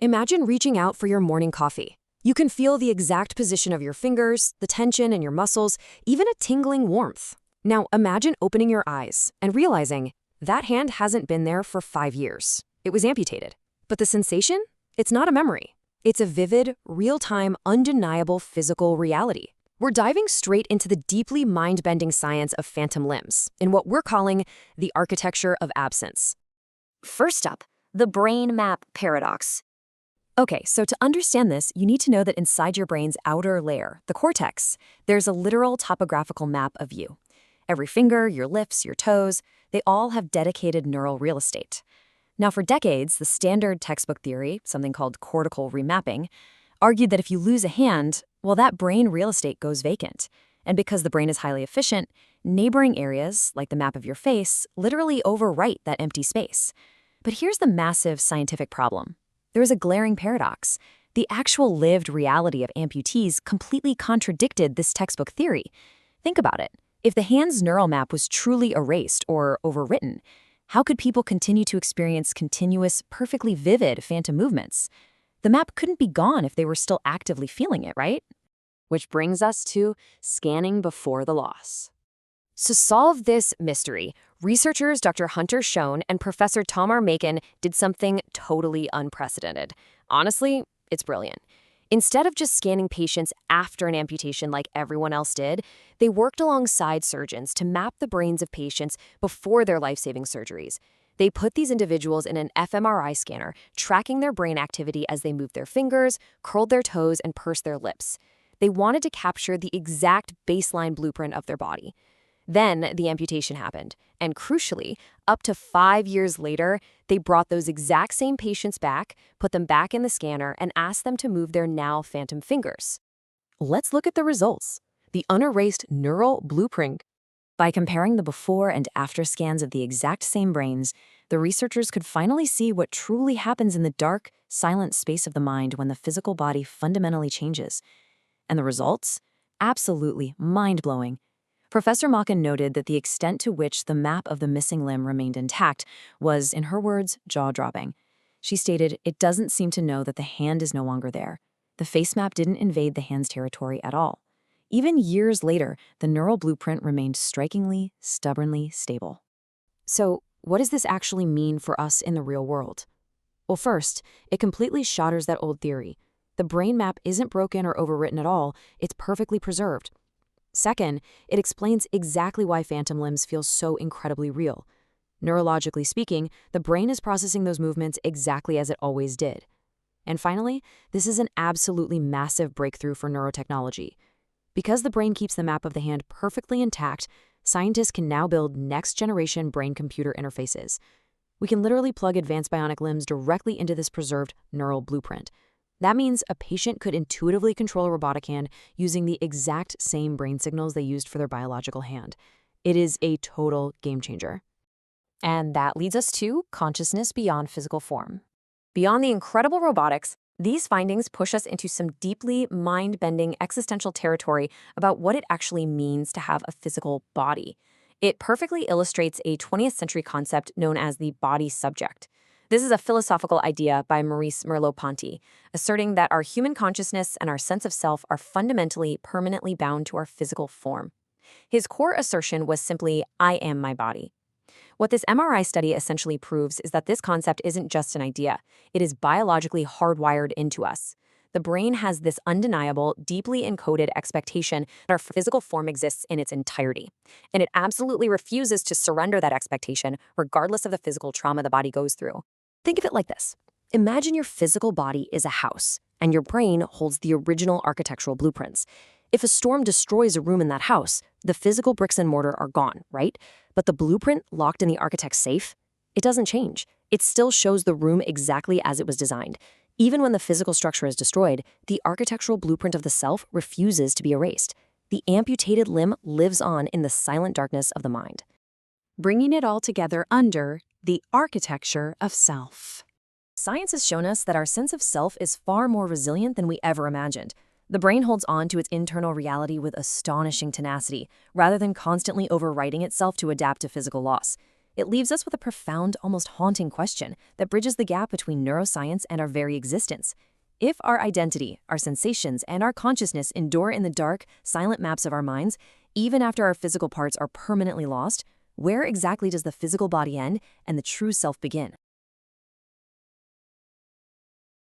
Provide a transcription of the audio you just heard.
Imagine reaching out for your morning coffee. You can feel the exact position of your fingers, the tension in your muscles, even a tingling warmth. Now imagine opening your eyes and realizing that hand hasn't been there for 5 years. It was amputated. But the sensation? It's not a memory. It's a vivid, real-time, undeniable physical reality. We're diving straight into the deeply mind-bending science of phantom limbs, in what we're calling the architecture of absence. First up, the brain map paradox. Okay, so to understand this, you need to know that inside your brain's outer layer, the cortex, there's a literal topographical map of you. Every finger, your lips, your toes, they all have dedicated neural real estate. Now, for decades, the standard textbook theory, something called cortical remapping, argued that if you lose a hand, well, that brain real estate goes vacant. And because the brain is highly efficient, neighboring areas, like the map of your face, literally overwrite that empty space. But here's the massive scientific problem. There is a glaring paradox. The actual lived reality of amputees completely contradicted this textbook theory. Think about it. If the hand's neural map was truly erased or overwritten, how could people continue to experience continuous, perfectly vivid phantom movements? The map couldn't be gone if they were still actively feeling it, right? Which brings us to scanning before the loss. To solve this mystery, researchers Dr. Hunter Schoen and Professor Tamar Macon did something totally unprecedented. Honestly, it's brilliant. Instead of just scanning patients after an amputation like everyone else did, they worked alongside surgeons to map the brains of patients before their life-saving surgeries. They put these individuals in an fMRI scanner, tracking their brain activity as they moved their fingers, curled their toes, and pursed their lips. They wanted to capture the exact baseline blueprint of their body. Then the amputation happened, and crucially, up to 5 years later, they brought those exact same patients back, put them back in the scanner, and asked them to move their now phantom fingers. Let's look at the results. The unerased neural blueprint. By comparing the before and after scans of the exact same brains, the researchers could finally see what truly happens in the dark, silent space of the mind when the physical body fundamentally changes. And the results? Absolutely mind-blowing. Professor Macon noted that the extent to which the map of the missing limb remained intact was, in her words, jaw-dropping. She stated, "It doesn't seem to know that the hand is no longer there. The face map didn't invade the hand's territory at all." Even years later, the neural blueprint remained strikingly, stubbornly stable. So, what does this actually mean for us in the real world? Well, first, it completely shatters that old theory. The brain map isn't broken or overwritten at all, it's perfectly preserved. Second, it explains exactly why phantom limbs feel so incredibly real. Neurologically speaking, the brain is processing those movements exactly as it always did. And finally, this is an absolutely massive breakthrough for neurotechnology. Because the brain keeps the map of the hand perfectly intact, scientists can now build next-generation brain-computer interfaces. We can literally plug advanced bionic limbs directly into this preserved neural blueprint. That means a patient could intuitively control a robotic hand using the exact same brain signals they used for their biological hand. It is a total game changer. And that leads us to consciousness beyond physical form. Beyond the incredible robotics, these findings push us into some deeply mind-bending existential territory about what it actually means to have a physical body. It perfectly illustrates a 20th century concept known as the body subject. This is a philosophical idea by Maurice Merleau-Ponty, asserting that our human consciousness and our sense of self are fundamentally, permanently bound to our physical form. His core assertion was simply, "I am my body." What this MRI study essentially proves is that this concept isn't just an idea. It is biologically hardwired into us. The brain has this undeniable, deeply encoded expectation that our physical form exists in its entirety. And it absolutely refuses to surrender that expectation, regardless of the physical trauma the body goes through. Think of it like this. Imagine your physical body is a house, and your brain holds the original architectural blueprints. If a storm destroys a room in that house, the physical bricks and mortar are gone, right? But the blueprint locked in the architect's safe, it doesn't change. It still shows the room exactly as it was designed. Even when the physical structure is destroyed, the architectural blueprint of the self refuses to be erased. The amputated limb lives on in the silent darkness of the mind. Bringing it all together under the architecture of self. Science has shown us that our sense of self is far more resilient than we ever imagined. The brain holds on to its internal reality with astonishing tenacity, rather than constantly overwriting itself to adapt to physical loss. It leaves us with a profound, almost haunting question that bridges the gap between neuroscience and our very existence. If our identity, our sensations, and our consciousness endure in the dark, silent maps of our minds, even after our physical parts are permanently lost, where exactly does the physical body end and the true self begin?